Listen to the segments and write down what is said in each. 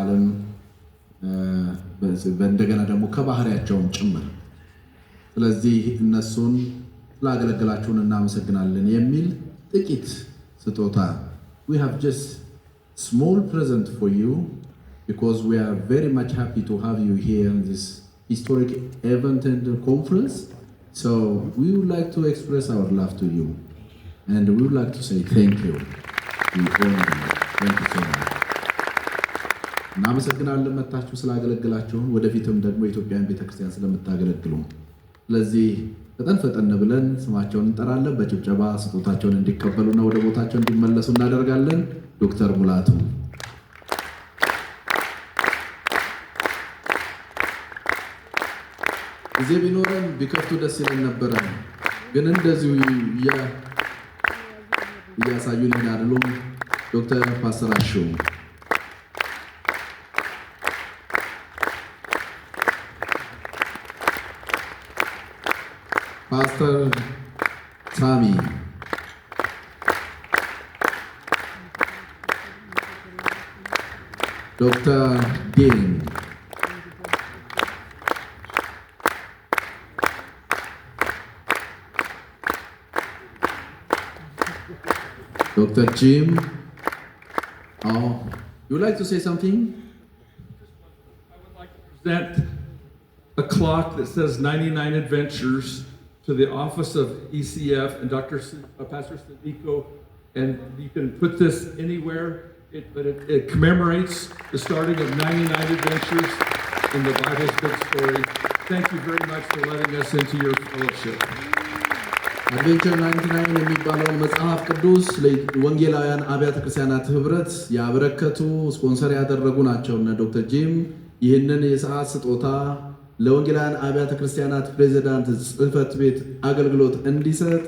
ዓለም በእንደገና ደግሞ ከባህሪያቸውም ጭምር ስለዚህ እነሱን ስላገለገላችሁን እናመሰግናለን የሚል ጥቂት ስጦታ we have just small present for you because we are very much happy to have you here in this historic event and conference. So we would like to express our love to you and we would like to say thank you. Thank you so much. እናመሰግናለን መጣችሁ ስላገለገላችሁን ወደፊትም ደግሞ ኢትዮጵያን ቤተክርስቲያን ስለምታገለግሉ ስለዚህ ፈጠን ብለን ስማቸውን እንጠራለን በጭብጨባ ስጦታቸውን እንዲቀበሉና ወደ ቦታቸው እንዲመለሱ እናደርጋለን ዶክተር ሙላቱ እዚህ ቢኖረን ቢከፍቱ ደስ ይለን ነበር ግን እንደዚሁ ያሳዩን ይላሉ ዶክተር ፓስተር አሹ Pastor Tommy, Dr. Dean, Dr. Jim. Oh, you would like to say something? I would like to present a clock that says 99 Adventures to the office of ECF and Pastor Sadico, and you can put this anywhere, but it commemorates the starting of 99 Adventures in the Bible's big story. Thank you very much for letting us into your fellowship. Adventure 99 የሚባለው መጽሐፍ ቅዱስ ለወንጌላውያን አብያተ ክርስቲያናት ህብረት ያበረከቱ ስፖንሰር ያደረጉ ናቸው እና ዶክተር ጂም ይህንን የሰዓት ስጦታ ለወንጌላውያን አብያተ ክርስቲያናት ፕሬዝዳንት ጽህፈት ቤት አገልግሎት እንዲሰጥ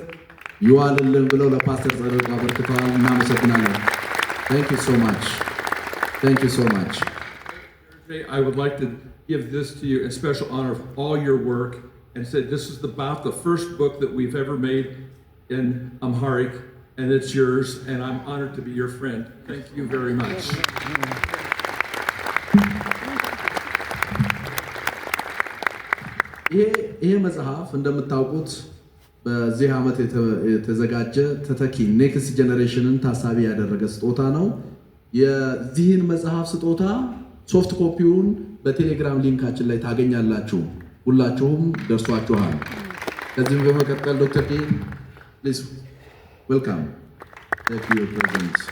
ይዋልልን ብለው ለፓስተር ጸደቅ አበርክተዋል እናመሰግናለን Thank you so much Thank you so much I would like to give this to you in special honor of all your work and say this is about the first book that we've ever made in Amharic and it's yours and I'm honored to be your friend Thank you very much ይሄ መጽሐፍ እንደምታውቁት በዚህ ዓመት የተዘጋጀ ተተኪ ኔክስት ጄነሬሽንን ታሳቢ ያደረገ ስጦታ ነው የዚህን መጽሐፍ ስጦታ ሶፍት ኮፒውን በቴሌግራም ሊንካችን ላይ ታገኛላችሁ ሁላችሁም ደርሷችኋል ከዚህም በመቀጠል ዶክተር ዲ please welcome thank you for presence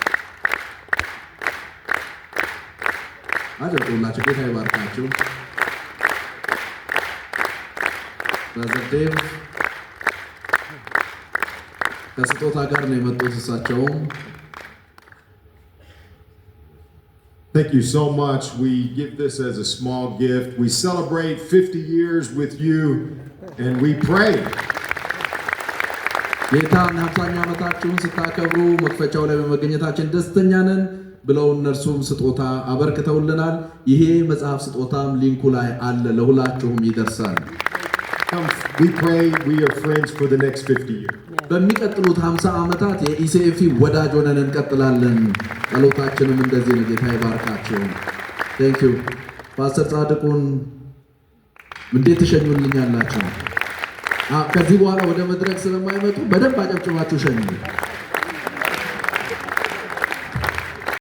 አጀብላችሁ ጌታ ይባርካችሁ Brother Dave, ከስጦታ ጋር ነው የመጡት እሳቸው Thank you so much. We give this as a small gift. We celebrate 50 years with you and we pray. ጌታን 50ኛ ዓመታችሁን ስታከብሩ መክፈቻው ላይ በመገኘታችን ደስተኛ ነን ብለው እነርሱም ስጦታ አበርክተውልናል ይሄ መጽሐፍ ስጦታም ሊንኩ ላይ አለ ለሁላችሁም ይደርሳል We pray we are friends for the next 50 years. በሚቀጥሉት 50 ዓመታት የኢሲኤፍ ወዳጅ ሆነን እንቀጥላለን ጸሎታችንም እንደዚህ ነው ጌታ ይባርካችሁ Thank you ፓስተር ጻድቁን እንዴት ተሸኙልኛላችሁ ከዚህ በኋላ ወደ መድረክ ስለማይመጡ በደንብ አጨብጭባችሁ ሸኙ